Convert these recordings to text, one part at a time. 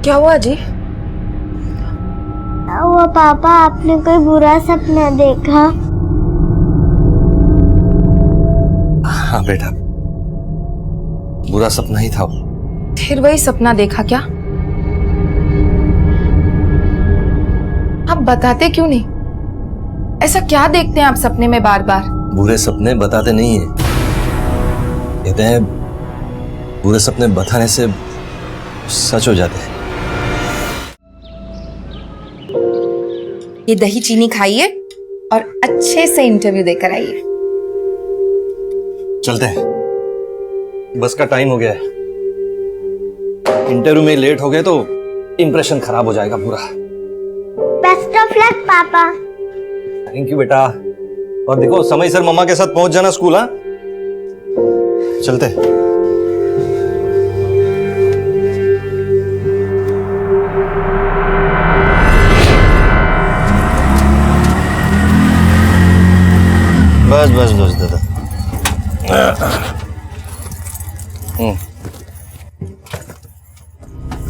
क्या हुआ जी? वो पापा, आपने कोई बुरा सपना देखा? हाँ बेटा, बुरा सपना ही था वो। फिर वही सपना देखा क्या? आप बताते क्यों नहीं? ऐसा क्या देखते हैं आप सपने में बार बार? बुरे सपने बताते नहीं हैं। कहते हैं बुरे सपने बताने से सच हो जाते हैं। ये दही चीनी खाइए और अच्छे से इंटरव्यू देकर आइए। चलते हैं, बस का टाइम हो गया है। इंटरव्यू में लेट हो गए तो इंप्रेशन खराब हो जाएगा पूरा। बेस्ट ऑफ लक पापा। थैंक यू बेटा। और देखो समय सर मम्मा के साथ पहुंच जाना स्कूल। हाँ, चलते हैं। बस बस बस दादा।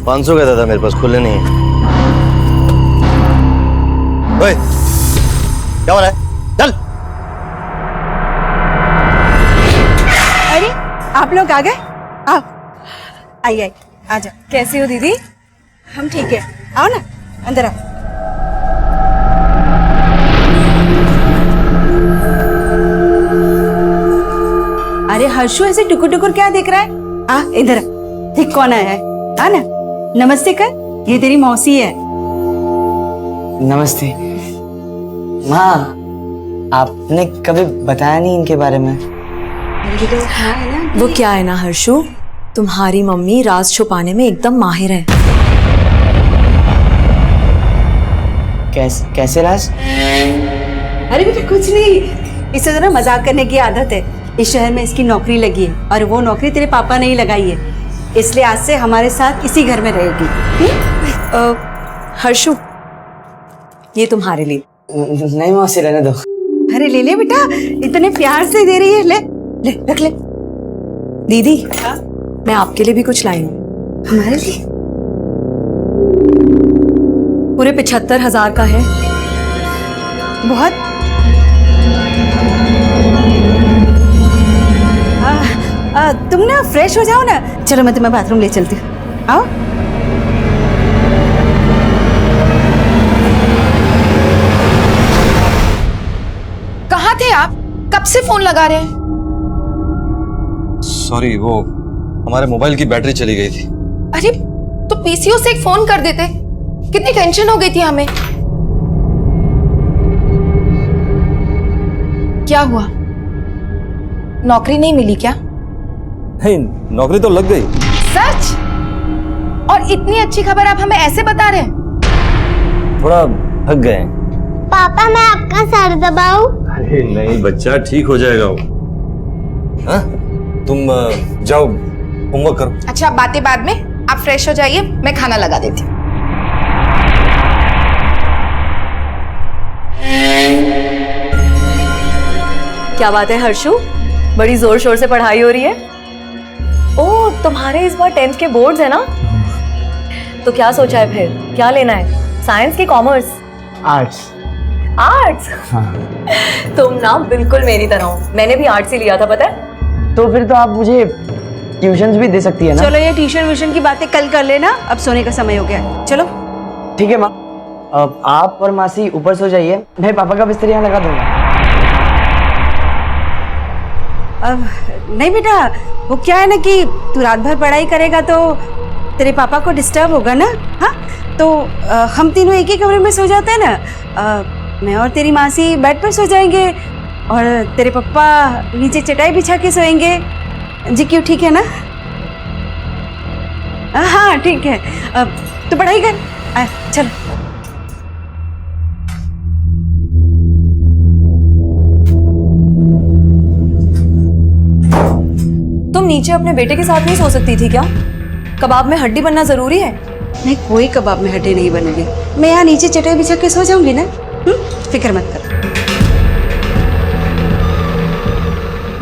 500 का दादा, मेरे पास खुले नहीं है। ओए, क्या हो रहा है? चल। अरे आप लोग आ गए? आओ, आइए, आ जाओ। कैसी हो दीदी? हम ठीक है, आओ ना, अंदर आओ। अरे हर्षु, ऐसे टुकुर टुकुर क्या देख रहा है? आ इधर आ, देख कौन आया है। आ ना, नमस्ते कर, ये तेरी मौसी है। नमस्ते माँ, आपने कभी बताया नहीं इनके बारे में। वो क्या है ना हर्षु, तुम्हारी मम्मी राज छुपाने में एकदम माहिर है। कैसे राज? अरे बेटा कुछ नहीं, इसे जरा मजाक करने की आदत है। इस शहर में इसकी नौकरी लगी है और वो नौकरी तेरे पापा ने ही लगाई है, इसलिए आज से हमारे साथ इसी घर में रहेगी। हर्षु, ये तुम्हारे लिए। नहीं मौसी, रहने दो। अरे ले ले बेटा, इतने प्यार से दे रही है, ले ले रख ले। दीदी, मैं आपके लिए भी कुछ लाई हूँ। हमारे लिए? पूरे 75,000 का है। बहुत। तुम ना फ्रेश हो जाओ ना, चलो मैं तुम्हें बाथरूम ले चलती हूँ, आओ। कहाँ थे आप? कब से फोन लगा रहे हैं? सॉरी, वो हमारे मोबाइल की बैटरी चली गई थी। अरे तो पीसीओ से एक फोन कर देते, कितनी टेंशन हो गई थी हमें। क्या हुआ? नौकरी नहीं मिली क्या? नहीं, नौकरी तो लग गई। सच? और इतनी अच्छी खबर आप हमें ऐसे बता रहे हैं? थोड़ा थक गए। पापा, मैं आपका सर दबाऊं? अरे नहीं बच्चा, ठीक हो जाएगा वो। हाँ? तुम जाओ होमवर्क करो। अच्छा, बातें बाद में, आप फ्रेश हो जाइए, मैं खाना लगा देती हूँ। क्या बात है हर्षु, बड़ी जोर शोर से पढ़ाई हो रही है। ओह, तुम्हारे इस बार 10th के बोर्ड्स है ना? तो क्या सोचा है फिर, क्या लेना है? साइंस की कॉमर्स? आर्ट्स। आर्ट्स? हाँ। तुम ना बिल्कुल मेरी तरह हो, मैंने भी आर्ट्स ही लिया था, पता है। तो फिर तो आप मुझे ट्यूशंस भी दे सकती है ना? चलो ये ट्यूशन व्यूशन की बातें कल कर लेना, अब सोने का समय हो गया है, चलो। ठीक है माँ, अब आप और मासी ऊपर सो जाइए, मैं पापा का बिस्तर यहाँ लगा दूंगा। अब नहीं बेटा, वो क्या है ना कि तू रात भर पढ़ाई करेगा तो तेरे पापा को डिस्टर्ब होगा ना। हाँ, तो हम तीनों एक ही कमरे में सो जाते हैं ना। मैं और तेरी मासी बेड पर सो जाएंगे और तेरे पापा नीचे चटाई बिछा के सोएंगे। जी क्यों, ठीक है ना? हाँ ठीक है, अब तो पढ़ाई कर, चलो। तुम नीचे अपने बेटे के साथ नहीं सो सकती थी क्या? कबाब में हड्डी बनना जरूरी है? नहीं, कोई कबाब में हड्डी नहीं बनूंगी, मैं यहाँ नीचे चटाई बिछा के सो जाऊंगी ना। फिक्र मत कर।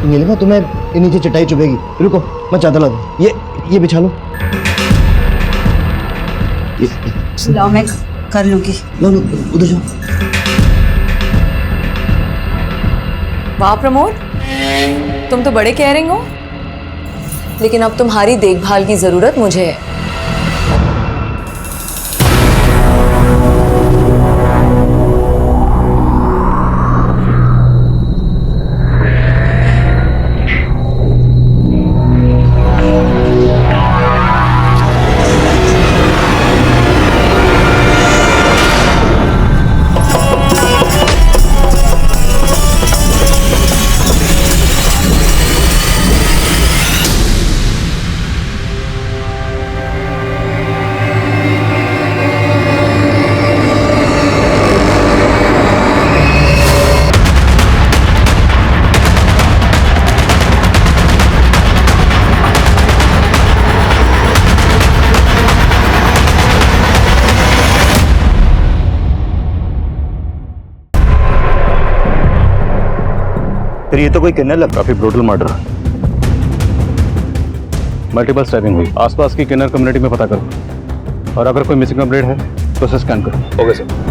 नीलिमा, तुम्हें ये नीचे चटाई चुभेगी। रुको, मैं चादर ला दूं। ये बिछा लो। लाओ मैं कर लूंगी। लो लो उधर जाओ। वाह प्रमोद, तुम तो बड़े केयरिंग हो, लेकिन अब तुम्हारी देखभाल की जरूरत मुझे है। फिर ये तो कोई किन्नर लग, काफी ब्रूटल मर्डर। मल्टीपल स्टैबिंग हुई। आसपास की किन्नर कम्युनिटी में पता करो, और अगर कोई मिसिंग अपडेट है तो उसे स्कैन करो। Okay sir.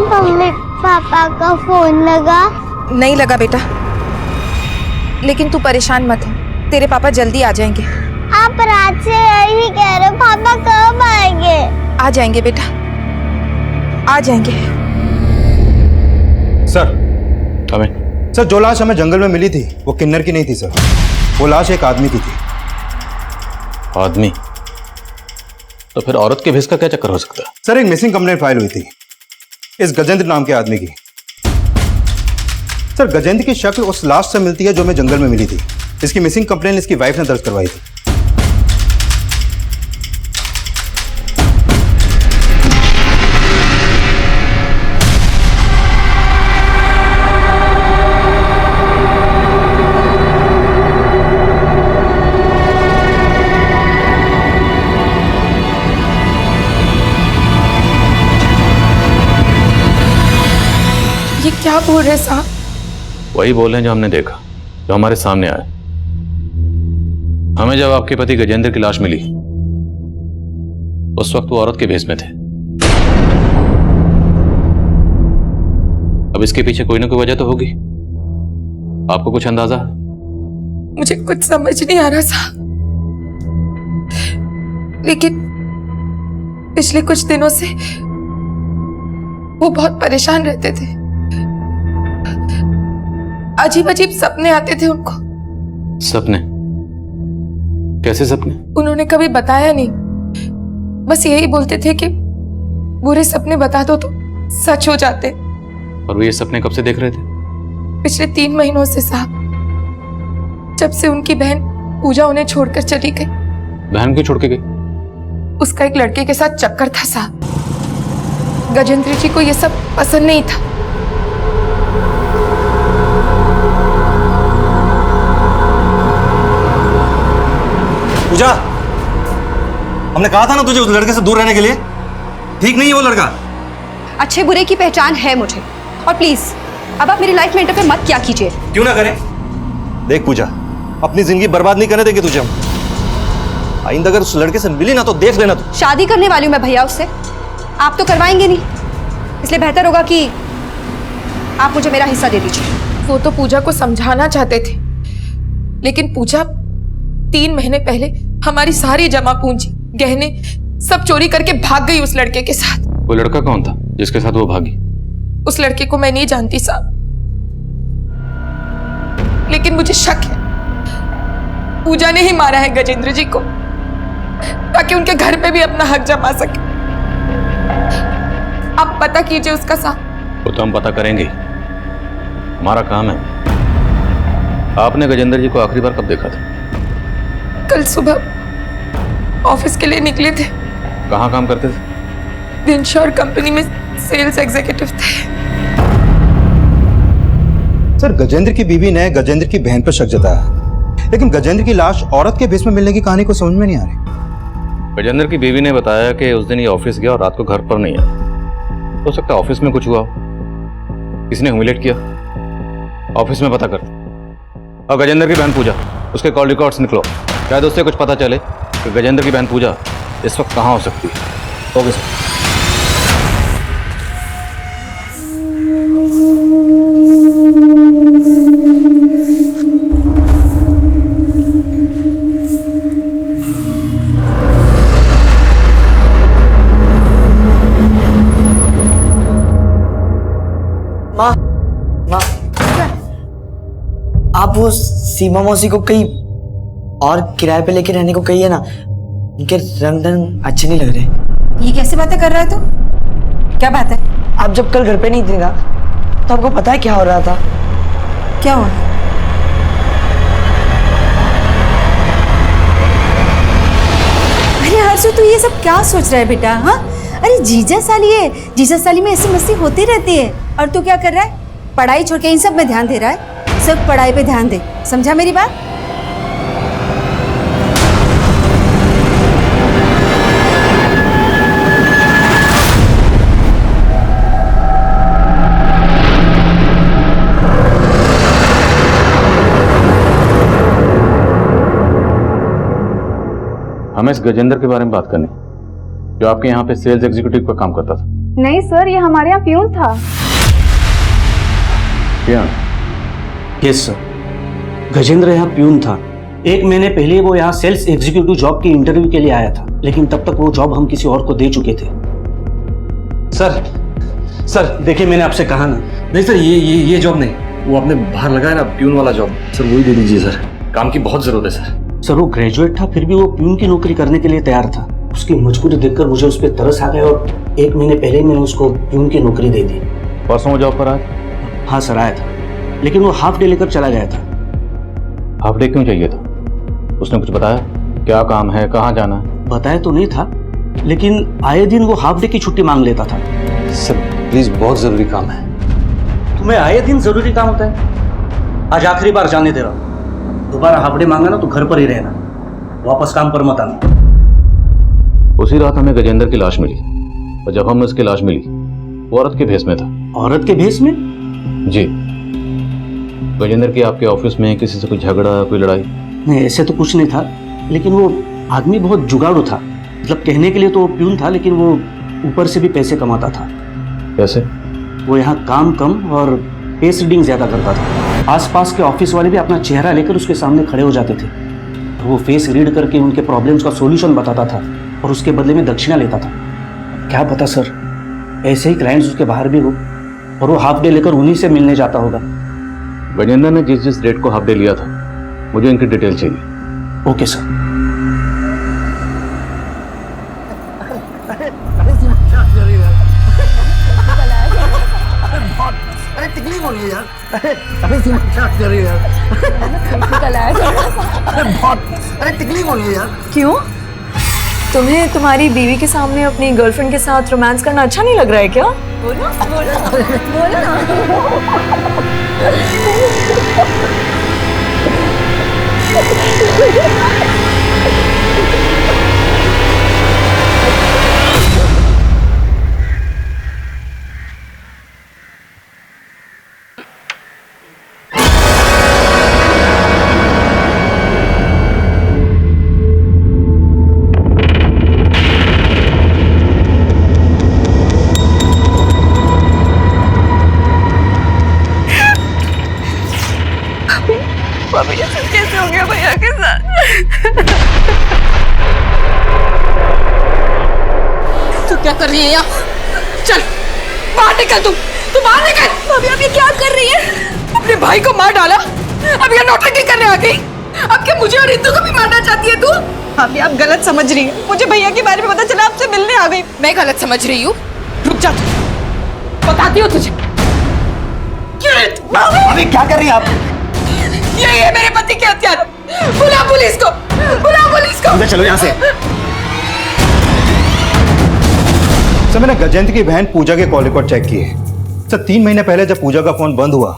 मम्मी पापा का फोन लगा? नहीं लगा बेटा, लेकिन तू परेशान मत हो, तेरे पापा जल्दी आ जाएंगे। आप रात से यही कह रहे हो, पापा कब आएंगे? आ जाएंगे बेटा, आ जाएंगे। सर हमें सर, जो लाश हमें जंगल में मिली थी वो किन्नर की नहीं थी सर, वो लाश एक आदमी की थी। आदमी? तो फिर औरत के भेस का क्या चक्कर हो सकता है? सर एक मिसिंग कंप्लेंट फाइल हुई थी इस गजेंद्र नाम के आदमी की। सर गजेंद्र की शक्ल उस लाश से मिलती है जो हमें जंगल में मिली थी। इसकी मिसिंग कंप्लेंट इसकी वाइफ ने दर्ज करवाई थी। ये क्या बोल रहे साहब? वही बोल रहे हैं जो हमने देखा, जो हमारे सामने आया। हमें जब आपके पति गजेंद्र की लाश मिली उस वक्त वो औरत के भेस में थे। अब इसके पीछे कोई ना कोई वजह तो होगी। आपको कुछ अंदाजा है? मुझे कुछ समझ नहीं आ रहा साहब, लेकिन पिछले कुछ दिनों से वो बहुत परेशान रहते थे। अजीब अजीब सपने आते थे उनको। सपने? कैसे सपने? उन्होंने कभी बताया नहीं, बस यही बोलते थे कि बुरे सपने बता दो तो सच हो जाते। और वो ये सपने कब से देख रहे थे? पिछले 3 महीनों से साहब, जब से उनकी बहन पूजा उन्हें छोड़कर चली गई। बहन क्यों छोड़ के गई? उसका एक लड़के के साथ चक्कर था साहब। गजेंद्र जी को यह सब पसंद नहीं था। पूजा, हमने कहा था ना तुझे उस लड़के से दूर रहने के लिए। ठीक नहीं है वो लड़का। अच्छे बुरे की पहचान है मुझे, और प्लीज अब आप मेरी लाइफ में इंटरफेयर मत किया कीजिए। क्यों ना करें? देख पूजा, अपनी जिंदगी बर्बाद नहीं करने देंगे तुझे हम। आइंदा अगर उस लड़के से मिली ना तो देख लेना तू। शादी करने वाली हूं मैं भैया उससे, आप तो करवाएंगे नहीं, इसलिए बेहतर होगा कि आप मुझे मेरा हिस्सा दे दीजिए। वो तो पूजा को समझाना चाहते थे, लेकिन पूजा 3 महीने पहले हमारी सारी जमा पूंजी, गहने सब चोरी करके भाग गई उस लड़के के साथ। वो लड़का कौन था जिसके साथ वो भागी? उस लड़के को मैं नहीं जानती साहब, लेकिन मुझे शक है पूजा ने ही मारा है गजेंद्र जी को, ताकि उनके घर पे भी अपना हक जमा सके। आप पता कीजिए उसका साहब। वो तो हम पता करेंगे, हमारा काम है। आपने गजेंद्र जी को आखिरी बार कब देखा था? कल सुबह ऑफिस के लिए निकले थे। कहाँ काम करते थे? विंश्योर कंपनी में सेल्स एग्जीक्यूटिव थे। सर, गजेंद्र की बीवी ने गजेंद्र की बहन पर शक जताया, लेकिन गजेंद्र की लाश औरत के भेष में मिलने की कहानी को समझ में नहीं आ रही। गजेंद्र की बीवी ने बताया कि उस दिन ये ऑफिस गया और रात को घर पर नहीं आया। हो सकता है ऑफिस में कुछ हुआ हो, किसी ने ह्यूमिलेट किया। ऑफिस में पता कर। और गजेंद्र की बहन पूजा, उसके कॉल रिकॉर्ड्स निकलो, शायद उससे कुछ पता चले कि गजेंद्र की बहन पूजा इस वक्त कहाँ हो सकती है। Okay sir. माँ, माँ, आप वो सीमा मौसी को कहीं और किराए पे लेके रहने को कहिए ना। उनके रंग ढंग अच्छे नहीं लग रहे। ये कैसे बातें कर रहा है तू? क्या बात है? आप जब कल घर पे नहीं थी ना, तो आपको पता है क्या हो रहा था? क्या हुआ? अरे हर्षू, तू ये सब क्या सोच रहा है बेटा? हाँ, अरे जीजा साली है, जीजा साली में ऐसी मस्ती होती रहती है। और तू क्या कर रहा है? पढ़ाई छोड़ के इन सब में ध्यान दे रहा है। सब पढ़ाई पे ध्यान दे, समझा मेरी बात? हमें इस गजेंद्र के बारे में बात करनी, जो आपके यहाँ पे सेल्स एग्जीक्यूटिव का काम करता था। नहीं सर, ये हमारे यहाँ प्यून था। प्यून? यस सर, गजेंद्र यहाँ प्यून था। 1 महीने पहले वो यहाँ सेल्स एग्जीक्यूटिव जॉब की इंटरव्यू के लिए आया था, लेकिन तब तक वो जॉब हम किसी और को दे चुके थे। सर देखिए, मैंने आपसे कहा ना। नहीं सर, ये जॉब नहीं, वो आपने बाहर लगाया ना प्यून वाला जॉब, सर वही दे दीजिए सर। काम की बहुत जरूरत है सर। सर वो ग्रेजुएट था, फिर भी वो प्यून की नौकरी करने के लिए तैयार था। उसकी मजबूरी देखकर मुझे उस पर तरस आ गया और 1 महीने पहले ही मैंने उसको प्यून की नौकरी दे दी। परसों वो जॉब पर आया? हाँ सर, आया था, लेकिन वो हाफ डे लेकर चला गया था। हाफ डे क्यों चाहिए था? उसने कुछ बताया? क्या काम है, कहाँ जाना है? बताया तो नहीं था, लेकिन आए दिन वो हाफ डे की छुट्टी मांग लेता था। सर प्लीज, बहुत जरूरी काम है। तुम्हें आए दिन जरूरी काम होता है? आज आखिरी बार जाने दे रहा हूँ, दोबारा हाफ डे मांगा ना तो घर पर ही रहना, वापस काम पर मत आना। उसी रात हमें गजेंद्र की लाश मिली, और जब हमें उसकी लाश मिली वो औरत के भेष में था। औरत के भेष में? जी। गजेंद्र की आपके ऑफिस में किसी से कोई झगड़ा, कोई लड़ाई? नहीं, ऐसे तो कुछ नहीं था, लेकिन वो आदमी बहुत जुगाड़ू था। मतलब कहने के लिए तो प्यून था, लेकिन वो ऊपर से भी पैसे कमाता था। कैसे? वो यहाँ काम कम और पेस रीडिंग ज्यादा करता था। आसपास के ऑफिस वाले भी अपना चेहरा लेकर उसके सामने खड़े हो जाते थे। वो फेस रीड करके उनके प्रॉब्लम्स का सॉल्यूशन बताता था और उसके बदले में दक्षिणा लेता था। क्या पता सर, ऐसे ही क्लाइंट्स उसके बाहर भी हो और वो हाफ डे लेकर उन्हीं से मिलने जाता होगा। गजेंद्र ने जिस डेट को हाफ डे लिया था, मुझे इनकी डिटेल चाहिए। Okay sir. अरे तकलीफ हो रही है यार। अरे सीमा क्या कर रही है यार? अरे तकलीफ हो रही है यार। क्यों? तुम्हें तुम्हारी बीवी के सामने अपनी गर्लफ्रेंड के साथ रोमांस करना अच्छा नहीं लग रहा है क्या? बोलो बोलो बोलो ना। कैसे हो गया भैया के साथ? तू क्या कर रही है यहाँ? चल बाहर निकल, तू बाहर निकल। भाभी आप ये क्या कर रही है? अपने भाई को मार डाला, अब यहाँ नौटंकी करने आ गई। अब क्या मुझे और इंदु को भी मारना चाहती है तू? भाभी आप गलत समझ रही हैं। मुझे भैया के बारे में पता चला, आपसे मिलने आ गई। मैं गलत समझ रही हूँ? रुक जा, बताती हूँ तुझे। अभी क्या कर रही हैं आप? ये मेरे पति के हत्यारे। बुला पुलिस को, बुला पुलिस को। चलो यहाँ से। सर, मैंने गजेंद्र की बहन पूजा के कॉल रिकॉर्ड चेक किए। सर 3 महीने पहले जब पूजा का फोन बंद हुआ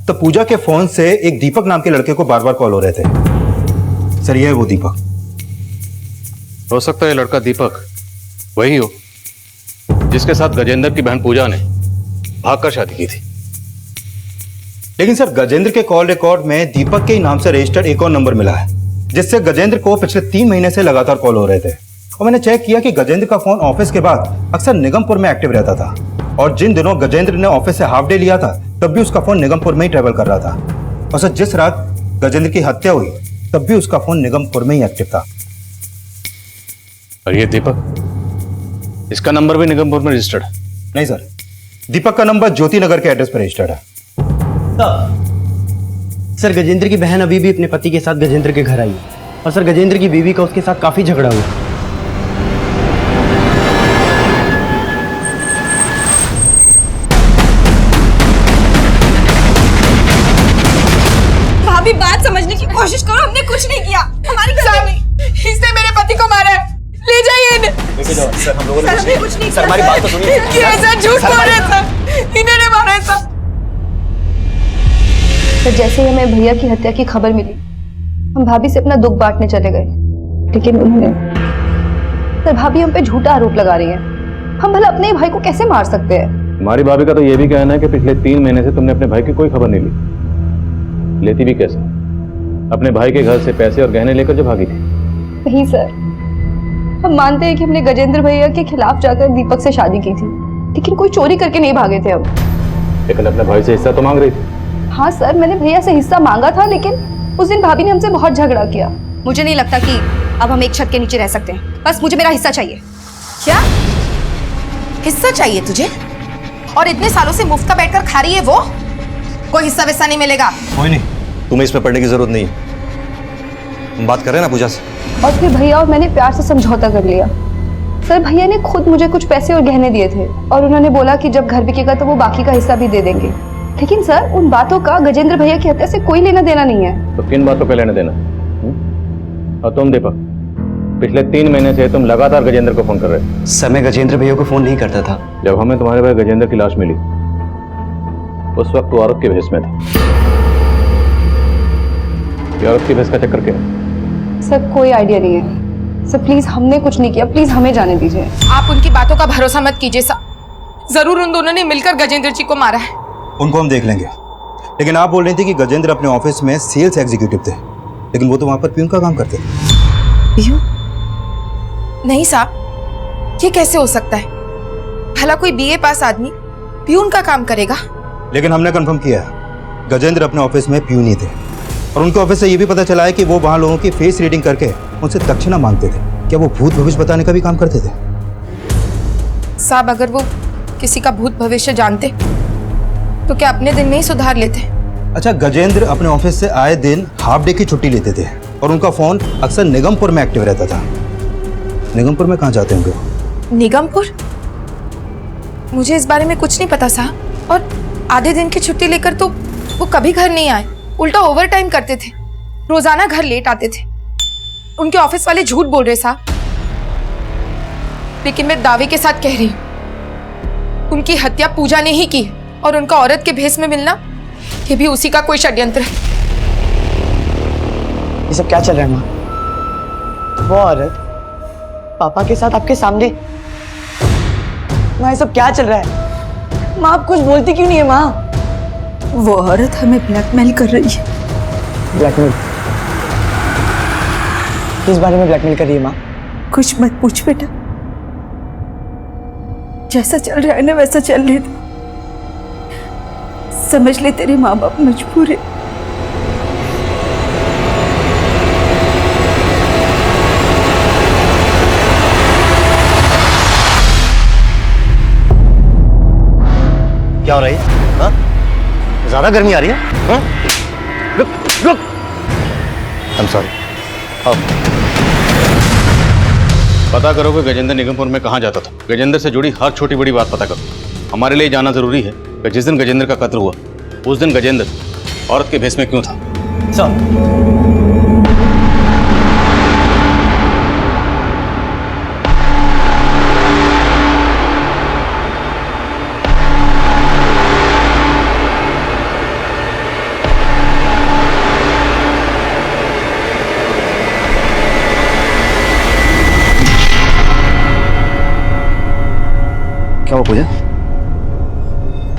तो पूजा के फोन से एक दीपक नाम के लड़के को बार बार कॉल हो रहे थे। सर ये है वो दीपक। हो सकता है लड़का दीपक वही हो जिसके साथ गजेंद्र की बहन पूजा ने भागकर शादी की थी। लेकिन सर गजेंद्र के कॉल रिकॉर्ड में दीपक के ही नाम से रजिस्टर्ड एक और नंबर मिला है जिससे गजेंद्र को पिछले 3 महीने से लगातार कॉल हो रहे थे। और मैंने चेक किया कि गजेंद्र का फोन ऑफिस के बाद अक्सर निगमपुर में एक्टिव रहता था और जिन दिनों गजेंद्र ने ऑफिस से हाफ डे लिया था तब भी उसका फोन निगमपुर में ही ट्रेवल कर रहा था। और सर जिस रात गजेंद्र की हत्या हुई तब भी उसका फोन निगमपुर में ही एक्टिव था। और ये दीपक, इसका नंबर भी निगमपुर में रजिस्टर्ड है? नहीं सर, दीपक का नंबर ज्योति नगर के एड्रेस पर रजिस्टर्ड है। सर गजेंद्र की बहन अभी भी अपने पति के साथ गजेंद्र के घर आई है और सर गजेंद्र की बीवी का उसके साथ काफी झगड़ा हुआ। भाभी बात समझने की कोशिश करो, हमने कुछ नहीं किया। हमारी गलती, इसने मेरे पति को मारा है। ले जाइए इन्हें। सर हम लोगों ने कुछ नहीं सर हमारी बात तो सुनिए। ऐसा झूठ बोल रहा था, इन्होंने मारा था। तो जैसे ही हमें भैया की हत्या की खबर मिली हम भाभी से अपना दुख बांटने चले गए, लेकिन उन्होंने सर भाभी हम पे झूठा आरोप लगा रही है। हम भला अपने ही भाई को कैसे मार सकते हैं? हमारी भाभी का तो ये भी कहना है कि पिछले 3 महीने से तुमने अपने भाई की कोई खबर नहीं ली। लेती भी कैसे? अपने भाई के घर से पैसे और गहने लेकर जो भागी थी। नहीं सर, हम मानते हैं कि हमने गजेंद्र भैया के खिलाफ जाकर दीपक से शादी की थी, लेकिन कोई चोरी करके नहीं भागे थे हम। लेकिन अपने भाई से हिस्सा तो मांग रही थी। हाँ सर, मैंने भैया से हिस्सा मांगा था, लेकिन उस दिन भाभी ने हमसे बहुत झगड़ा किया। मुझे नहीं लगता कि अब हम एक छत के नीचे रह सकते हैं। बस मुझे मेरा हिस्सा चाहिए। क्या हिस्सा चाहिए तुझे? और इतने सालों से मुफ्त का बैठकर खा रही है वो? कोई हिस्सा वैसा नहीं मिलेगा। कोई नहीं, तुम्हें इसमें पढ़ने की जरूरत नहीं है। हम बात कर रहे हैं ना पूजा से। और फिर भैया और मैंने प्यार से समझौता कर लिया। सर भैया ने खुद मुझे कुछ पैसे और गहने दिए थे और उन्होंने बोला कि जब घर बिकेगा तो वो बाकी का हिस्सा भी दे देंगे। लेकिन सर उन बातों का गजेंद्र भैया की हत्या से कोई लेना देना नहीं है। तो किन बातों का लेना देना? और तुम दीपक, पिछले 3 महीने से तुम लगातार गजेंद्र को फोन कर रहे थे। सर मैं गजेंद्र भैया को फोन नहीं करता था। जब हमें तुम्हारे भाई गजेंद्र की लाश मिली उस वक्त तो औरत के भेष में था। ये औरत की भेष का चक्कर क्या है? सर कोई आइडिया नहीं है। सर प्लीज हमने कुछ नहीं किया, प्लीज हमें जाने दीजिए। आप उनकी बातों का भरोसा मत कीजिए साहब। जरूर उन दोनों ने मिलकर गजेंद्र जी को मारा है। उनको हम देख लेंगे, लेकिन आप बोल रही थी कि गजेंद्र अपने ऑफिस में सेल्स एग्जीक्यूटिव थे, लेकिन वो तो वहां पर प्यून का काम करते थे। प्यून? नहीं साहब, ये कैसे हो सकता है? भला कोई बीए पास आदमी प्यून का काम करेगा? लेकिन हमने कंफर्म किया है गजेंद्र अपने ऑफिस में प्यून ही थे और उनके ऑफिस से ये भी पता चला है कि वो वहां लोगों की फेस रीडिंग करके उनसे दक्षिणा मांगते थे। क्या वो भूत भविष्य बताने का भी काम करते थे? साहब अगर वो किसी का भूत भविष्य जानते तो क्या अपने दिन में ही सुधार लेते? अच्छा, गजेंद्र अपने ऑफिस से आए दिन हाफ डे की छुट्टी लेते थे और उनका फोन अक्सर निगमपुर में एक्टिव रहता था। निगमपुर में कहाँ जाते होंगे वो? निगमपुर? मुझे इस बारे में कुछ नहीं पता साहब। और आधे दिन की छुट्टी लेकर तो वो कभी घर नहीं आए, उल्टा ओवर टाइम करते थे। रोजाना घर लेट आते थे। उनके ऑफिस वाले झूठ बोल रहे साहब, लेकिन मैं दावे के साथ कह रही हूं उनकी हत्या पूजा ने ही की और उनका औरत के भेष में मिलना ये भी उसी का कोई षड्यंत्र है। ये सब क्या चल रहा है माँ? वो औरत पापा के साथ आपके सामने। माँ ये सब क्या चल रहा है? माँ आप कुछ बोलती क्यों नहीं है माँ? वो औरत हमें ब्लैकमेल कर रही है। ब्लैकमेल? किस बारे में ब्लैकमेल कर रही है माँ? कुछ मत पूछ बेटा, जैसा चल रहा है ना वैसा चल रहा है। समझ ले तेरे माँ बाप मजबूर है। क्या हो रही है? हाँ? ज्यादा गर्मी आ रही है? हाँ? रुक रुक। I am sorry. पता करो कि गजेंद्र निगमपुर में कहाँ जाता था। गजेंद्र से जुड़ी हर छोटी बड़ी बात पता करो। हमारे लिए जानना जरूरी है कि जिस दिन गजेंद्र का कत्ल हुआ उस दिन गजेंद्र औरत के भेष में क्यों था। सर क्या हुआ पूजा?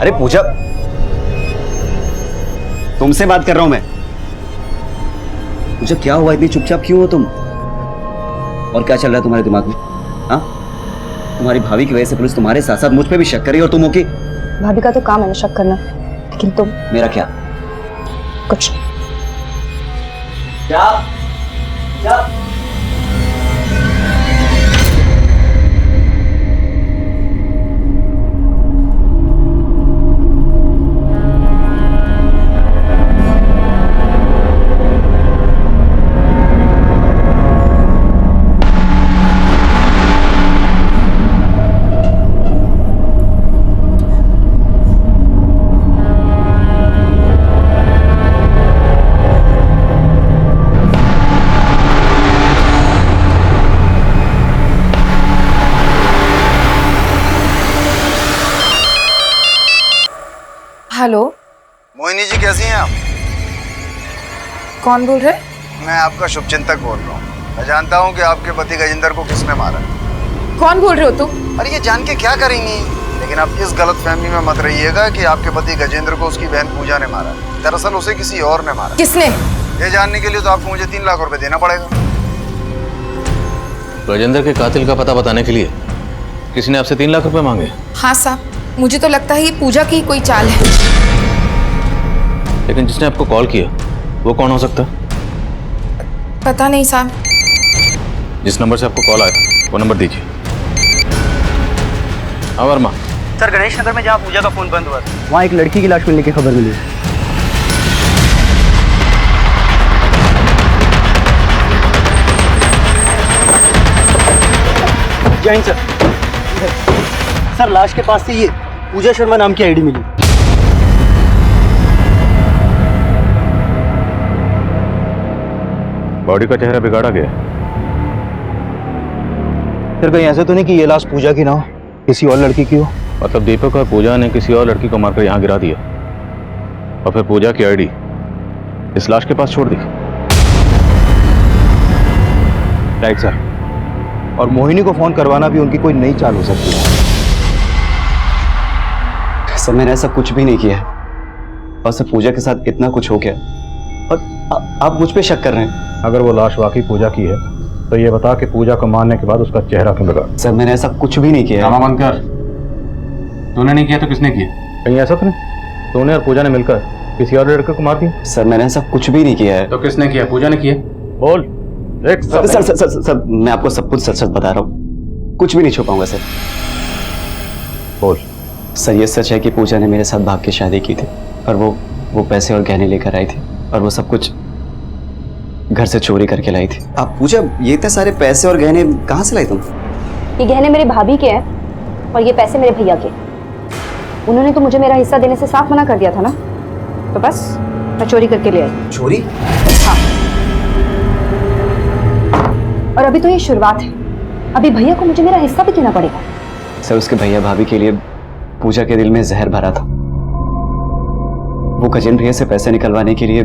अरे पूजा, तुमसे बात कर रहा हूं मैं। पूजा क्या हुआ, इतनी चुपचाप क्यों हो तुम? और क्या चल रहा है तुम्हारे दिमाग में? हाँ, तुम्हारी भाभी की वजह से पुलिस तुम्हारे साथ साथ मुझ पे भी शक कर रही है और तुम हो कि? भाभी का तो काम है ना शक करना, लेकिन तुम? मेरा क्या? कुछ नहीं। क्या? क्या? हेलो मोहिनी जी, कैसी हैं आप? कौन बोल रहे? मैं आपका शुभचिंतक बोल रहा हूँ। मैं जानता हूँ कि आपके पति गजेंद्र को किसने मारा। कौन बोल रहे हो तुम? अरे ये जान के क्या करेंगी, लेकिन आप इस गलत फहमी में मत रहिएगा कि आपके पति गजेंद्र को उसकी बहन पूजा ने मारा। दरअसल उसे किसी और ने मारा। किसने? ये जानने के लिए तो आपको मुझे 3 लाख रुपए देना पड़ेगा। गजेंद्र के कातिल का पता बताने के लिए किसी ने आपसे 3 लाख रुपए मांगे? हाँ साहब, मुझे तो लगता है ये पूजा की कोई चाल है। लेकिन जिसने आपको कॉल किया वो कौन हो सकता? पता नहीं साहब। जिस नंबर से आपको कॉल आया वो नंबर दीजिए। हाँ वर्मा। सर, गणेश नगर में जहाँ पूजा का फोन बंद हुआ था, वहाँ एक लड़की की लाश मिलने की खबर मिली। जय हिंद सर। सर, लाश के पास से ये पूजा शर्मा नाम की आईडी मिली। बॉडी का चेहरा बिगाड़ा गया। फिर कहीं ऐसा तो नहीं कि ये लाश पूजा की ना हो, किसी और लड़की की हो? मतलब दीपक और पूजा ने किसी और लड़की को मारकर यहाँ गिरा दिया और फिर पूजा की आईडी इस लाश के पास छोड़ दी। Right sir. और मोहिनी को फोन करवाना भी उनकी कोई नई चाल हो सकती है। सर, मैंने ऐसा कुछ भी नहीं किया और सर पूजा के साथ इतना कुछ हो गया और आप मुझ पे शक कर रहे हैं। अगर वो लाश वाकई पूजा की है तो ये बता कि पूजा को मारने के बाद उसका चेहरा क्यों बिगड़ा? सर, मैंने ऐसा कुछ भी नहीं किया। नामा बंद कर। तूने नहीं किया तो किसने किया? कहीं ऐसा तो नहीं तूने और पूजा ने मिलकर किसी और लड़के को मार दिया? सर, मैंने ऐसा कुछ भी नहीं किया है। तो किसने किया? पूजा ने किया? बोल। सर, मैं आपको सब कुछ सच सच बता रहा हूँ, कुछ भी नहीं छुपाऊंगा सर। बोल। सर, ये सच है कि पूजा ने मेरे साथ भाग के शादी की थी और वो पैसे और गहने लेकर आई थी और वो सब कुछ घर से चोरी करके लाई थी। आप पूजा, ये इतने सारे पैसे और गहने कहाँ से लाई तुम? ये गहने मेरे भाभी के हैं और ये पैसे मेरे भैया के। उन्होंने तो मुझे मेरा हिस्सा देने से साफ मना कर दिया था ना, तो बस मैं चोरी करके ले आई। चोरी? हाँ। और अभी तो ये शुरुआत है, अभी भैया को मुझे मेरा हिस्सा भी देना पड़ेगा। सर, उसके भैया भाभी के लिए पूजा के दिल में जहर भरा था। वो गजेंद्र भैया से पैसे निकलवाने के लिए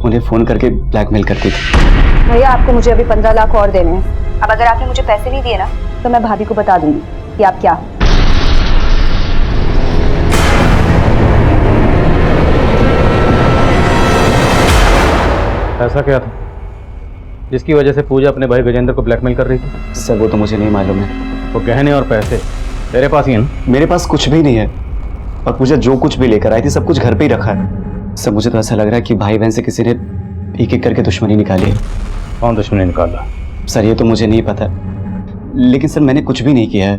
उन्हें फोन करके ब्लैकमेल करती थी। भैया, आपको मुझे अभी 15 लाख और देने हैं। अब अगर आपने मुझे पैसे नहीं दिए ना तो मैं भाभी को बता दूंगी कि आप क्या। ऐसा क्या था जिसकी वजह से पूजा अपने भाई गजेंद्र को ब्लैकमेल कर रही थी? सर, वो तो मुझे नहीं मालूम है। वो गहने और पैसे तेरे पास ही है ना? मेरे पास कुछ भी नहीं है और पूजा जो कुछ भी लेकर आई थी सब कुछ घर पे ही रखा है। सर, मुझे तो ऐसा लग रहा है कि भाई बहन से किसी ने एक एक करके दुश्मनी निकाली है। कौन दुश्मनी निकाला? सर, ये तो मुझे नहीं पता, लेकिन सर मैंने कुछ भी नहीं किया है।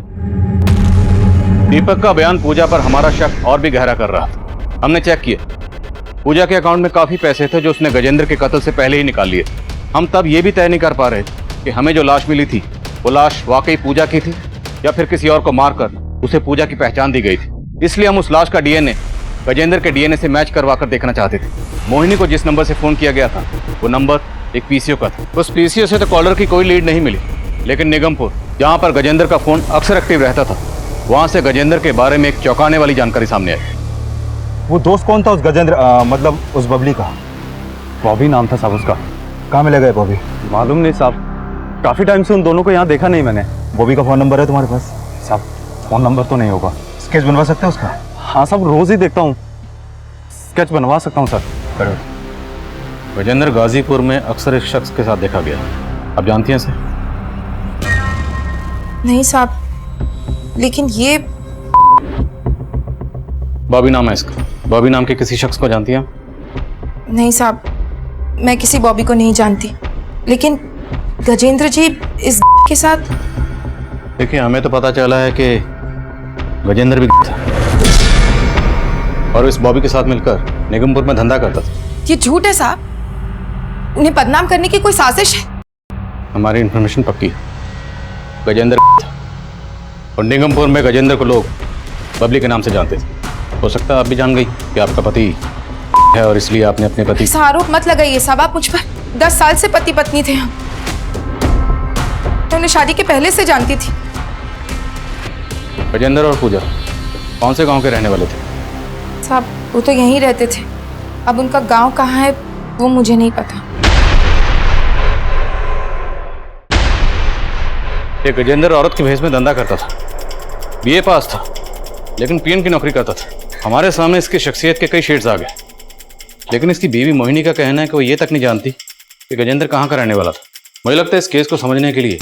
दीपक का बयान पूजा पर हमारा शक और भी गहरा कर रहा था। हमने चेक किया, पूजा के अकाउंट में काफी पैसे थे जो उसने गजेंद्र के कत्ल से पहले ही निकाल लिए। हम तब ये भी तय नहीं कर पा रहे थे कि हमें जो लाश मिली थी वो लाश वाकई पूजा की थी या फिर किसी और को मारकर उसे पूजा की पहचान दी गई थी। इसलिए हम उस लाश का डीएनए गजेंद्र के डीएनए से मैच करवा कर देखना चाहते थे। मोहिनी को जिस नंबर से फोन किया गया था वो नंबर एक पीसीओ का था। उस पीसीओ से तो कॉलर की कोई लीड नहीं मिली, लेकिन निगमपुर, जहां पर गजेंद्र का फोन अक्सर एक्टिव रहता था, वहां से गजेंद्र के बारे में एक चौंकाने वाली जानकारी सामने आई। वो दोस्त कौन था उस गजेंद्र, मतलब उस बबली का? बॉबी नाम था साहब उसका। कहाँ मिला गया बॉबी? मालूम नहीं साहब, काफी टाइम से उन दोनों को यहाँ देखा नहीं मैंने। बॉबी का फोन नंबर है तुम्हारे पास? साहब फोन नंबर तो नहीं होगा, स्केच बनवा सकते हैं उसका? हाँ साहब, रोज ही देखता हूँ, स्केच बनवा सकता हूँ सर। करो। गजेंद्र गाजीपुर में अक्सर एक शख्स के साथ देखा गया, आप जानती हैं सर? नहीं साहब, लेकिन ये बॉबी नाम है इसका। बॉबी नाम के किसी शख्स को जानती हैं? नहीं साहब, मैं किसी बॉबी को नहीं जानती, लेकिन गजेंद्र जी इस के साथ। देखिए, हमें तो पता चला है कि गजेंद्र भी था और इस बॉबी के साथ मिलकर निगमपुर में धंधा करता था। ये झूठ है साहब, उन्हें बदनाम करने की कोई साजिश है। हमारी इंफॉर्मेशन पक्की है, गजेंद्र था और निगमपुर में गजेंद्र को लोग बबली के नाम से जानते थे। हो सकता है आप भी जान गई कि आपका पति है और इसलिए आपने अपने पति। ऐसा आरोप मत लगाइए साहब, आप मुझ पर। 10 साल से पति पत्नी थे हम। मैं उन्हें शादी के पहले से जानती थी। गजेंद्र और पूजा कौन से गांव के रहने वाले थे? साहब, वो तो यहीं रहते थे, अब उनका गांव कहाँ है वो मुझे नहीं पता। ये गजेंद्र औरत के भेष में धंधा करता था, बीए पास था, लेकिन पीएन की नौकरी करता था। हमारे सामने इसकी शख्सियत के कई शेड्स आ गए, लेकिन इसकी बीवी मोहिनी का कहना है कि वो ये तक नहीं जानती कि गजेंद्र कहाँ का रहने वाला था। मुझे लगता है इस केस को समझने के लिए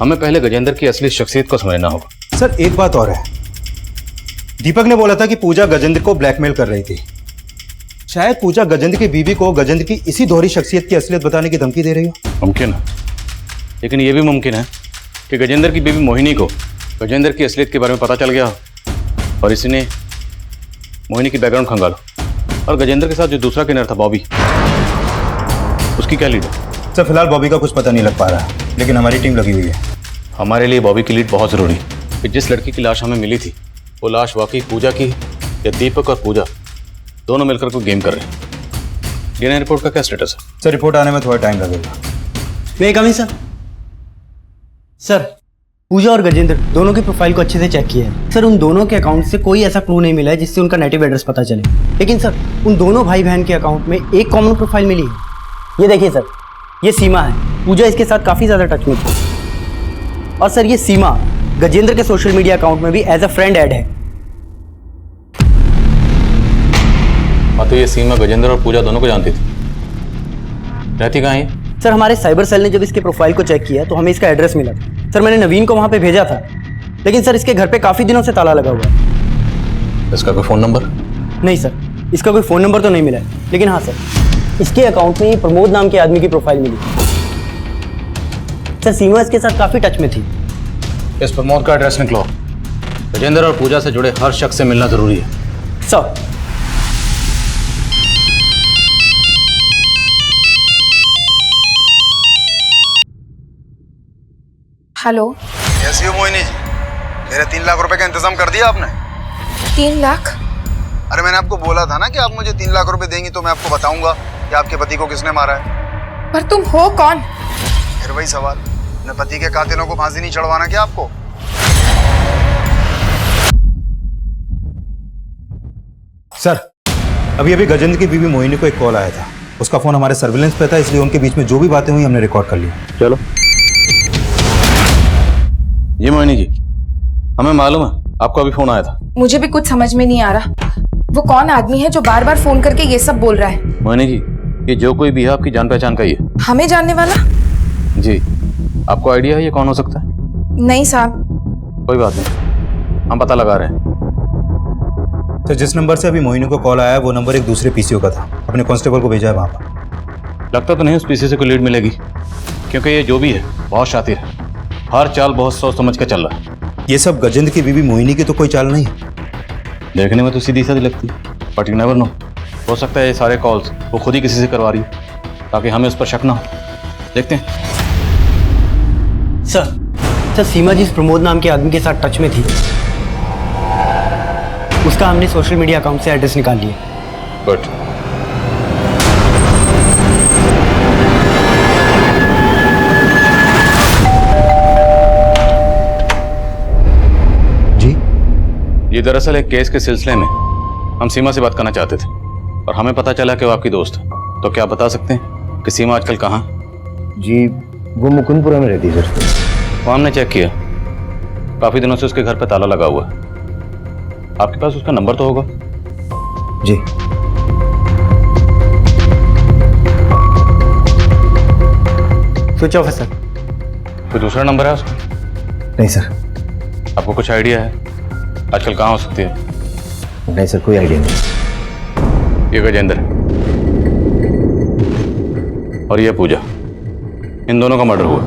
हमें पहले गजेंद्र की असली शख्सियत को समझना होगा। सर, एक बात और है, दीपक ने बोला था कि पूजा गजेंद्र को ब्लैकमेल कर रही थी। शायद पूजा गजेंद्र की बीवी को गजेंद्र की इसी दोहरी शख्सियत की असलियत बताने की धमकी दे रही हो। मुमकिन है, लेकिन यह भी मुमकिन है कि गजेंद्र की बीवी मोहिनी को गजेंद्र की असलियत के बारे में पता चल गया और इसी ने मोहिनी की बैकग्राउंड खंगालो। और गजेंद्र के साथ जो दूसरा किन्नर था बॉबी, उसकी क्या लीड है? सर, फिलहाल बॉबी का कुछ पता नहीं लग पा रहा है, लेकिन हमारी टीम लगी हुई है। हमारे लिए बॉबी की लीड बहुत जरूरी है कि जिस लड़की की लाश हमें मिली थी वो लाश वाकई पूजा की या दीपक और पूजा दोनों मिलकर कोई गेम कर रहे हैं। डीएनए रिपोर्ट का क्या स्टेटस है? सर, रिपोर्ट आने में थोड़ा टाइम लगेगा। मैं कमी सर, पूजा और गजेंद्र दोनों की प्रोफाइल को अच्छे से चेक किया है सर। उन दोनों के अकाउंट से कोई ऐसा क्लू नहीं मिला है जिससे उनका नेटिव एड्रेस पता चले। लेकिन सर, उन दोनों भाई बहन के अकाउंट में एक कॉमन प्रोफाइल मिली है। ये देखिए सर, ये सीमा है। पूजा इसके साथ काफ़ी ज़्यादा टच में थी। और सर, ये सीमा गजेंद्र के सोशल मीडिया अकाउंट में भी एज अ फ्रेंड ऐड है। हाँ, तो ये सीमा गजेंद्र और पूजा दोनों को जानती थी। रहती कहाँ है? सर, हमारे साइबर सेल ने जब इसके प्रोफाइल को चेक किया तो हमें इसका एड्रेस मिला था। सर, मैंने नवीन को वहाँ पे भेजा था, लेकिन सर इसके घर पे काफ़ी दिनों से ताला लगा हुआ है। इसका कोई फ़ोन नंबर? नहीं सर, इसका कोई फ़ोन नंबर तो नहीं मिला है, लेकिन हाँ सर, इसके अकाउंट में ये प्रमोद नाम के आदमी की प्रोफाइल मिली। सर, सीमा इसके साथ काफ़ी टच में थी। इस प्रमोद का एड्रेस निकलो। गजेंद्र और पूजा से जुड़े हर शख्स से मिलना जरूरी है। Sir, hello. कैसी हो मोहिनी जी? मेरे 3 लाख रुपए का इंतजाम कर दिया आपने? 3 लाख? अरे, मैंने आपको बोला था ना कि आप मुझे 3 लाख रुपए देंगी तो मैं आपको बताऊंगा कि आपके पति को किसने मारा है। पर तुम हो कौन? फिर वही सवाल, अपने पति के कातिलों को फांसी नहीं चढ़वाना क्या आपको? सर, अभी अभी गजेंद्र की बीवी मोहिनी को एक कॉल आया था। उसका फोन हमारे सर्विलेंस पे था, इसलिए उनके बीच में जो भी बातें हुई हमने रिकॉर्ड कर ली। चलो। जी मोहिनी जी, हमें मालूम है आपको अभी फोन आया था। मुझे भी कुछ समझ में नहीं आ रहा, वो कौन आदमी है जो बार बार फोन करके ये सब बोल रहा है? मोहिनी जी, ये जो कोई भी है आपकी जान पहचान का ही है। हमें जानने वाला? जी। आपको आइडिया है ये कौन हो सकता है? नहीं साहब। कोई बात नहीं, हम पता लगा रहे हैं। तो जिस नंबर से अभी मोहिनी को कॉल आया है वो नंबर एक दूसरे पीसीओ का था। अपने कांस्टेबल को भेजा है वहाँ पर। लगता तो नहीं उस पीसी से कोई लीड मिलेगी, क्योंकि ये जो भी है बहुत शातिर है, हर चाल बहुत सोच समझ के चल रहा है। ये सब गजेंद्र की बीवी मोहिनी की तो कोई चाल नहीं। देखने में तो सीधी साधी लगती है, बट यू नेवर नो। हो सकता है ये सारे कॉल्स वो खुद ही किसी से करवा रही है ताकि हमें उस पर शक ना हो। देखते हैं। सर, सीमा जिस प्रमोद नाम के आदमी के साथ टच में थी, उसका हमने सोशल मीडिया अकाउंट से एड्रेस निकाल लिया। गुड। ये दरअसल एक केस के सिलसिले में हम सीमा से बात करना चाहते थे और हमें पता चला कि वो आपकी दोस्त है। तो क्या बता सकते हैं कि सीमा आजकल कहाँ? जी, वो मुकुंदपुरा में रहती है सर। वो हमने चेक किया, काफी दिनों से उसके घर पे ताला लगा हुआ है। आपके पास उसका नंबर तो होगा? जी। स्विच ऑफ है सर। कोई दूसरा नंबर है उसका? नहीं सर। आपको कुछ आइडिया है आजकल कहाँ हो सकती है? नहीं सर, कोई आइडिया नहीं। ये गजेंद्र और ये पूजा, इन दोनों का मर्डर हुआ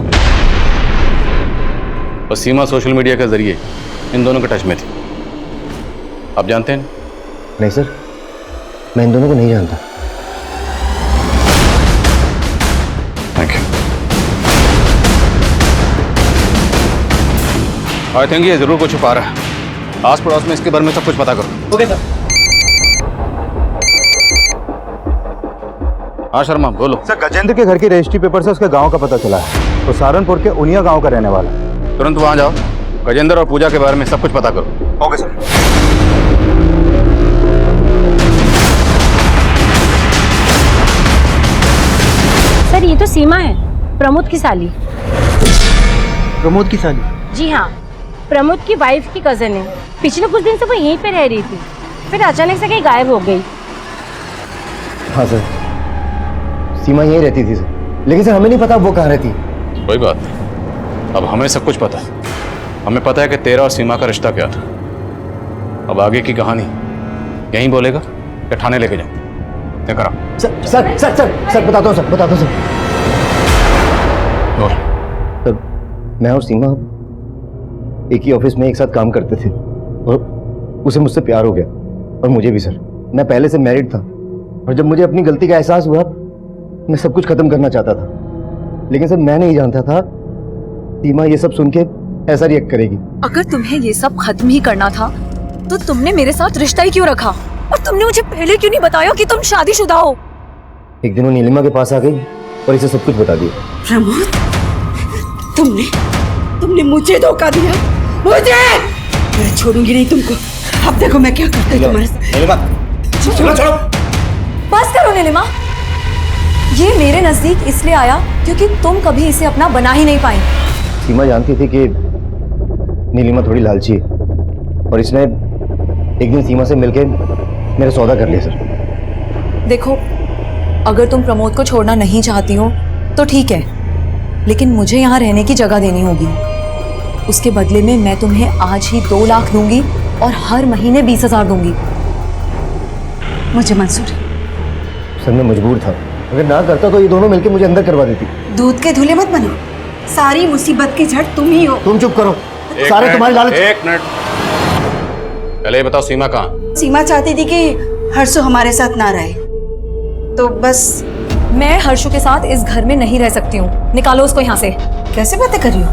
और सीमा सोशल मीडिया के जरिए इन दोनों के टच में थी। आप जानते हैं? नहीं सर, मैं इन दोनों को नहीं जानता। Thank you. आई थिंक ये जरूर कुछ छुपा रहा है। आस पड़ोस में इसके बारे में सब कुछ पता करो। Okay sir. हाँ शर्मा बोलो। सर, गजेंद्र के घर की रजिस्ट्री पेपर से उसके गांव का पता चला है। तो सहारनपुर के उनिया गांव का रहने वाला है। तुरंत वहां जाओ, गजेंद्र और पूजा के बारे में सब कुछ पता करो। Okay sir. सर ये तो सीमा है, प्रमोद की साली। प्रमोद की साली? जी हाँ, प्रमोद की वाइफ की कजन है। पिछले कुछ दिन से वो यहीं पे रह रही थी, फिर अचानक से कहीं गायब हो गई। हाँ सर, सीमा यहीं रहती थी सर, लेकिन सर हमें नहीं पता वो कहाँ रहती। कोई बात नहीं, अब हमें सब कुछ पता है। हमें पता है कि तेरा और सीमा का रिश्ता क्या था। अब आगे की कहानी यहीं बोलेगा या थाने लेके जाऊं? क्या करा? Sir sir sir sir sir बताता हूँ सर, बताता हूँ सर। सर, मैं और सीमा एक ही ऑफिस में एक साथ काम करते थे और उसे मुझसे प्यार हो गया और मुझे भी सर। मैं पहले से मैरिड था और जब मुझे अपनी गलती का एहसास हुआ मैं सब कुछ खत्म करना चाहता था, लेकिन सर मैं नहीं जानता था सीमा ये सब सुन के ऐसा रिएक्ट करेगी। अगर तुम्हें ये सब खत्म ही करना था तो तुमने मेरे साथ रिश्ता ही क्यों रखा? और तुमने मुझे पहले क्यों नहीं बताया कि तुम शादीशुदा हो? एक दिन वो नीलिमा के पास आ गई और इसे सब कुछ बता दिया। प्रमोद, तुमने मुझे धोखा दिया। मुझे मैं छोड़ूंगी नहीं तुमको। अब देखो मैं क्या करती हूँ तुम्हारे साथ। नीलिमा, छोड़ो। बस करो नीलिमा। ये मेरे नजदीक इसलिए आया क्योंकि तुम कभी इसे अपना बना ही नहीं पाई। सीमा जानती थी कि नीलिमा थोड़ी लालची है और इसने एक दिन सीमा से मिलके मेरा सौदा कर लिया सर। देखो, अगर तुम प्रमोद को छोड़ना नहीं चाहती हो तो ठीक है, लेकिन मुझे यहाँ रहने की जगह देनी होगी। उसके बदले में मैं तुम्हें आज ही 2 लाख दूंगी और हर महीने 20,000 दूंगी। मुझे मंजूर है। सर मैं मजबूर था, अगर ना करता तो ये दोनों मिलके मुझे अंदर करवा देती। दूध के धुले मत बनो, सारी मुसीबत की जड़ तुम ही हो। तुम चुप करो, सारे तुम्हारे लालच। एक मिनट, पहले ये बताओ सीमा कहाँ? सीमा चाहती थी कि हर्षु हमारे साथ ना रहे, तो बस मैं हर्षु के साथ इस घर में नहीं रह सकती हूँ। निकालो उसको यहाँ से। कैसे बातें कर रही हो?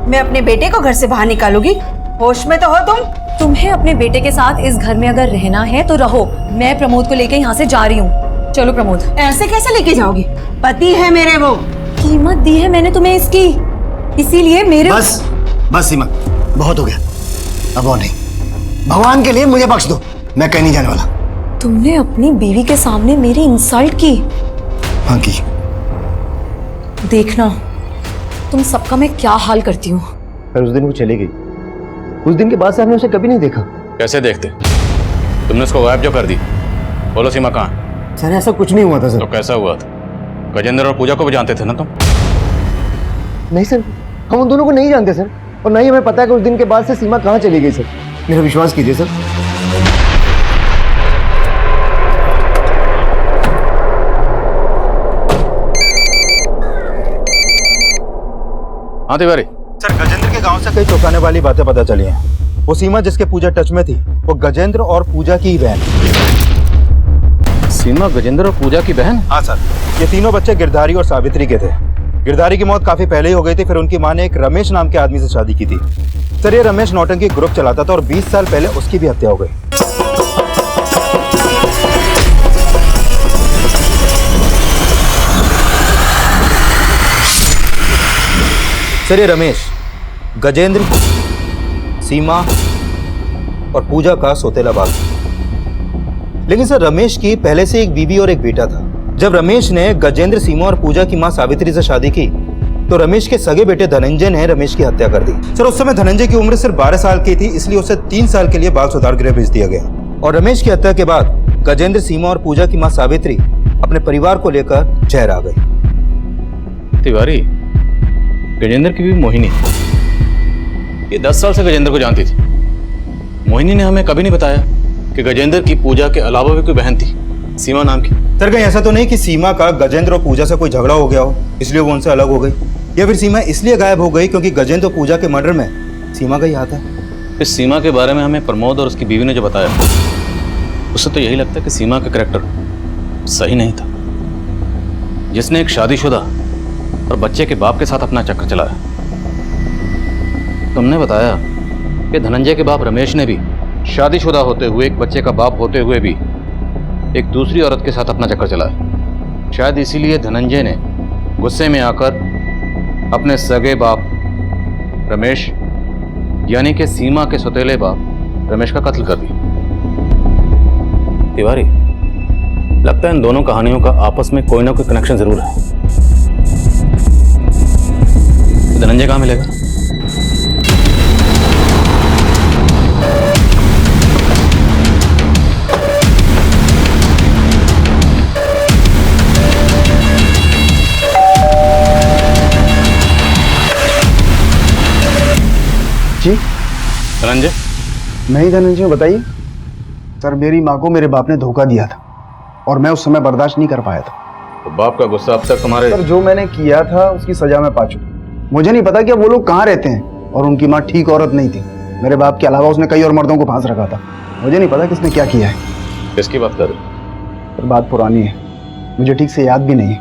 मैं अपने बेटे को घर से बाहर निकालूंगी? होश में तो हो तुम? तुम्हें अपने बेटे के साथ इस घर में अगर रहना है तो रहो। मैं प्रमोद को लेके यहाँ से जा रही हूँ। चलो प्रमोद। ऐसे कैसे लेके जाओगी? पति है मेरे वो। कीमत दी है मैंने तुम्हें इसकी, इसीलिए मेरे। बस सीमा, बहुत हो गया, अब और नहीं। भगवान के लिए मुझे बख्श दो, मैं कहीं नहीं जाने वाला। तुमने अपनी बीवी के सामने मेरी इंसल्ट की। हाँ की। देखना तुम सबका मैं क्या हाल करती हूँ। फिर उस दिन वो चली गई, उस दिन के बाद से हमने उसे कभी नहीं देखा। कैसे देखते? तुमने उसको गायब जो कर दी। बोलो सीमा कहाँ? सर ऐसा कुछ नहीं हुआ था सर। तो कैसा हुआ था? गजेंद्र और पूजा को भी जानते थे ना तुम? नहीं सर, हम उन दोनों को नहीं जानते सर, और नहीं हमें पता है कि उस दिन के बाद से सीमा कहाँ चली गई सर। मेरा विश्वास कीजिए सर। हाँ तिवारी। सर गजेंद्र के गांव से कई चौंकाने वाली बातें पता चली हैं। वो सीमा जिसके पूजा टच में थी वो गजेंद्र और पूजा की बहन। सीमा गजेंद्र और पूजा की बहन? हाँ सर, ये तीनों बच्चे गिरधारी और सावित्री के थे। गिरधारी की मौत काफी पहले ही हो गई थी, फिर उनकी मां ने एक रमेश नाम के आदमी से शादी की थी। सर ये रमेश नौटंकी ग्रुप चलाता था और 20 साल पहले उसकी भी हत्या हो गई। सर ये रमेश गजेंद्र, सीमा और पूजा का सौतेला बाप। लेकिन सर रमेश की पहले से एक बीवी और एक बेटा था। जब रमेश ने गजेंद्र, सीमा और पूजा की मां सावित्री से शादी की तो रमेश के सगे बेटे धनंजय ने रमेश की हत्या कर दी। सर उस समय धनंजय की उम्र सिर्फ 12 साल की थी, इसलिए उसे 3 साल के लिए बाल सुधार गृह भेज दिया गया। और रमेश की हत्या के बाद गजेंद्र, सीमा और पूजा की मां सावित्री अपने परिवार को लेकर शहर आ गई। तिवारी, गजेंद्र की भी मोहिनी, ये 10 साल से गजेंद्र को जानती थी। मोहिनी ने हमें कभी नहीं बताया कि गजेंद्र की पूजा के अलावा भी कोई बहन थी, सीमा नाम की। सर कहीं ऐसा तो नहीं कि सीमा का गजेंद्र और पूजा से कोई झगड़ा हो गया हो, इसलिए वो उनसे अलग हो गई, या फिर सीमा इसलिए गायब हो गई क्योंकि गजेंद्र और पूजा के मर्डर में सीमा का ही हाथ है? इस सीमा के बारे में हमें प्रमोद और उसकी बीवी ने जो बताया, उससे तो यही लगता है कि सीमा का कैरेक्टर सही नहीं था, जिसने एक शादीशुदा और बच्चे के बाप के साथ अपना चक्कर चलाया। तुमने बताया कि धनंजय के बाप रमेश ने भी शादीशुदा होते हुए, एक बच्चे का बाप होते हुए भी एक दूसरी औरत के साथ अपना चक्कर चलाया। शायद इसीलिए धनंजय ने गुस्से में आकर अपने सगे बाप रमेश, यानी कि सीमा के सौतेले बाप रमेश का कत्ल कर दिया। तिवारी, लगता है इन दोनों कहानियों का आपस में कोई ना कोई कनेक्शन जरूर है। धनंजय कहाँ मिलेगा? जी धनंजय? मैं ही धनंजय हूँ, बताइए। सर मेरी माँ को मेरे बाप ने धोखा दिया था और मैं उस समय बर्दाश्त नहीं कर पाया था। तो बाप का गुस्सा अब तक तुम्हारे? सर जो मैंने किया था उसकी सजा मैं पा चुका। मुझे नहीं पता कि अब वो लोग कहाँ रहते हैं, और उनकी माँ ठीक औरत नहीं थी। मेरे बाप के अलावा उसने कई और मर्दों को फांस रखा था। मुझे नहीं पता किसने क्या किया है। किसकी बात कर रहे? सर बात पुरानी है, मुझे ठीक से याद भी नहीं है,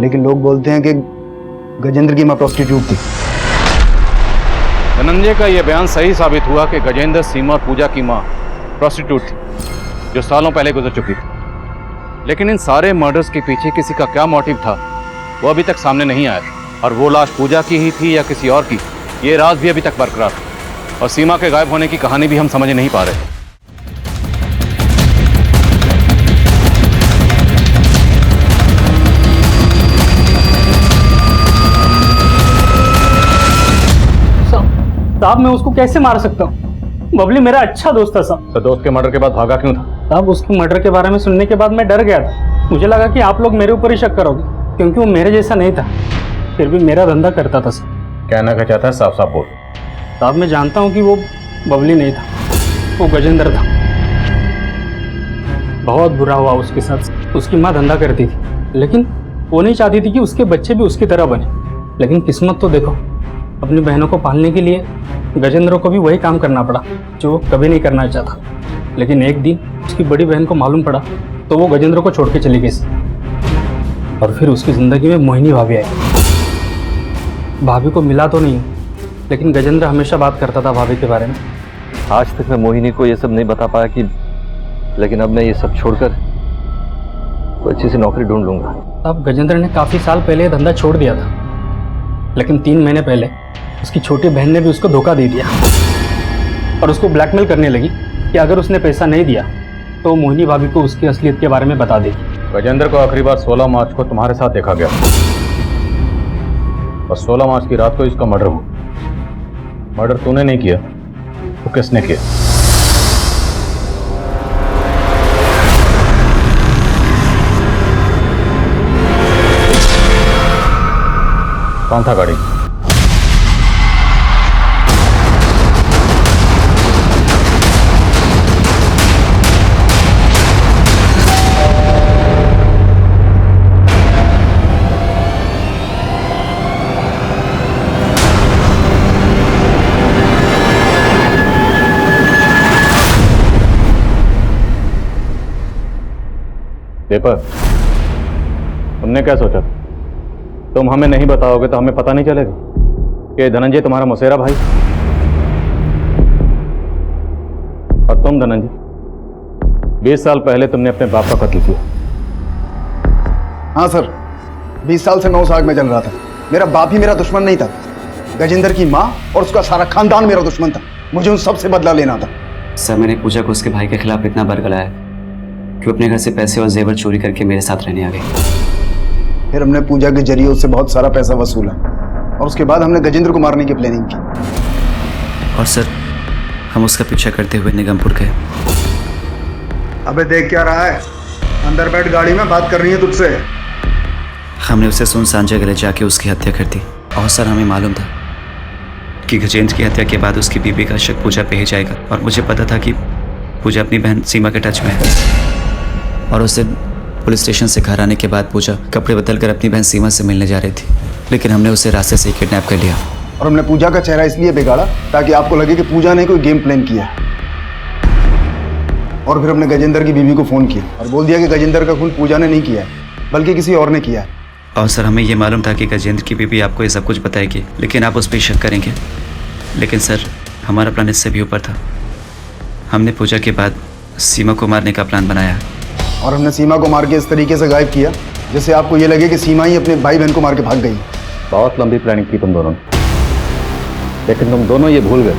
लेकिन लोग बोलते हैं कि गजेंद्र की माँ प्रोस्टिट्यूट थी। धनंजय का यह बयान सही साबित हुआ कि गजेंद्र, सीमा और पूजा की मां प्रोस्टिट्यूट थी, जो सालों पहले गुजर चुकी थी। लेकिन इन सारे मर्डर्स के पीछे किसी का क्या मोटिव था, वो अभी तक सामने नहीं आया। और वो लाश पूजा की ही थी या किसी और की, ये राज भी अभी तक बरकरार था। और सीमा के गायब होने की कहानी भी हम समझ नहीं पा रहे। साहब मैं उसको कैसे मार सकता हूँ? बबली मेरा अच्छा दोस्त था साहब। तो दोस्त के मर्डर के बाद भागा क्यों था? साहब उसके मर्डर के बारे में सुनने के बाद मैं डर गया था। मुझे लगा कि आप लोग मेरे ऊपर ही शक करोगे, क्योंकि वो मेरे जैसा नहीं था, फिर भी मेरा धंधा करता था सर। कहना क्या चाहता है? साफ साफ बोल। साहब मैं जानता हूँ कि वो बबली नहीं था, वो गजेंद्र था। बहुत बुरा हुआ उसके साथ। उसकी माँ धंधा करती थी, लेकिन वो नहीं चाहती थी कि उसके बच्चे भी उसकी तरह बने। लेकिन किस्मत तो देखो, अपनी बहनों को पालने के लिए गजेंद्र को भी वही काम करना पड़ा जो वो कभी नहीं करना चाहता। लेकिन एक दिन उसकी बड़ी बहन को मालूम पड़ा तो वो गजेंद्र को छोड़ के चली गई। और फिर उसकी ज़िंदगी में मोहिनी भाभी आई। भाभी को मिला तो नहीं, लेकिन गजेंद्र हमेशा बात करता था भाभी के बारे में। आज तक मैं मोहिनी को ये सब नहीं बता पाया कि, लेकिन अब मैं ये सब छोड़कर तो अच्छी सी नौकरी ढूंढ लूंगा। अब गजेंद्र ने काफ़ी साल पहले धंधा छोड़ दिया था, लेकिन 3 महीने पहले उसकी छोटी बहन ने भी उसको धोखा दे दिया और उसको ब्लैकमेल करने लगी कि अगर उसने पैसा नहीं दिया तो मोहिनी भाभी को उसकी असलियत के बारे में बता देगी। गजेंद्र को आखिरी बार 16 मार्च को तुम्हारे साथ देखा गया और 16 मार्च की रात को इसका मर्डर हुआ। मर्डर तूने नहीं किया तो किसने किया? कौन था गाड़ी? पेपर, तुमने क्या सोचा? तुम हमें नहीं बताओगे तो हमें पता नहीं चलेगा कि धनंजय तुम्हारा मौसेरा भाई। और तुम धनंजय, 20 साल पहले तुमने अपने बाप का कत्ल किया। हाँ सर, 20 साल से 9 साल में चल रहा था। मेरा बाप ही मेरा दुश्मन नहीं था, गजेंद्र की माँ और उसका सारा खानदान मेरा दुश्मन था। मुझे उन सब से बदला लेना था। सर मैंने पूजा को उसके भाई के खिलाफ इतना बरगलाया कि वो अपने घर से पैसे और जेवर चोरी करके मेरे साथ रहने आ गई। फिर हमने पूजा के जरिए उससे बहुत सारा पैसा वसूला और उसके बाद हमने गजेंद्र को मारने की प्लानिंग की। और सर हम उसका पीछा करते हुए निगमपुर गए। अबे देख क्या रहा है, अंदर बैठ, गाड़ी में बात करनी है तुझसे। हमने उसे सुनसान जगह ले जाके उसकी हत्या कर दी। और सर हमें मालूम था कि गजेंद्र की हत्या के बाद उसकी बीवी का शक पूजा पे ही जाएगा, और मुझे पता था कि पूजा अपनी बहन सीमा के टच में है। और उस दिन पुलिस स्टेशन से घर आने के बाद पूजा कपड़े बदल कर अपनी बहन सीमा से मिलने जा रही थी, लेकिन हमने उसे रास्ते से किडनैप कर लिया। और हमने पूजा का चेहरा इसलिए बिगाड़ा ताकि आपको लगे कि पूजा ने कोई गेम प्लान किया। और फिर हमने गजेंद्र की बीवी को फोन किया और बोल दिया कि गजेंद्र का खून पूजा ने नहीं किया है बल्कि किसी और ने किया है। और सर हमें ये मालूम था कि गजेंद्र की बीवी आपको ये सब कुछ बताएगी, लेकिन आप उस पर शक करेंगे। लेकिन सर हमारा प्लान इससे भी ऊपर था। हमने पूजा के बाद सीमा को मारने का प्लान बनाया, और हमने सीमा को मार के इस तरीके से गायब किया जिससे आपको ये लगे कि सीमा ही अपने भाई बहन को मार के भाग गई। बहुत लंबी प्लानिंग की तुम दोनों ने, लेकिन तुम दोनों ये भूल गए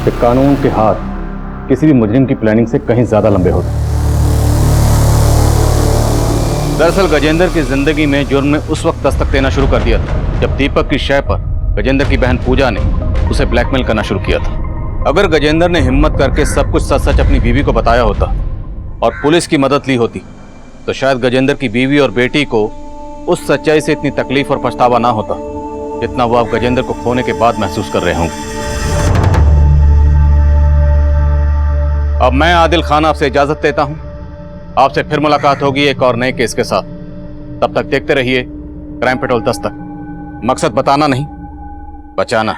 कि कानून के हाथ किसी भी मुजरिम की प्लानिंग से कहीं ज्यादा लंबे होते। दरअसल गजेंद्र की जिंदगी में जुर्म ने उस वक्त दस्तक देना शुरू कर दिया था जब दीपक की शय पर गजेंद्र की बहन पूजा ने उसे ब्लैकमेल करना शुरू किया था। अगर गजेंद्र ने हिम्मत करके सब कुछ सच सच अपनी बीवी को बताया होता और पुलिस की मदद ली होती तो शायद गजेंद्र की बीवी और बेटी को उस सच्चाई से इतनी तकलीफ और पछतावा ना होता जितना वो आप गजेंद्र को खोने के बाद महसूस कर रहे होंगे। अब मैं आदिल खान आपसे इजाजत देता हूं। आपसे फिर मुलाकात होगी एक और नए केस के साथ। तब तक देखते रहिए क्राइम पेट्रोल 10 तक। मकसद बताना नहीं, बचाना।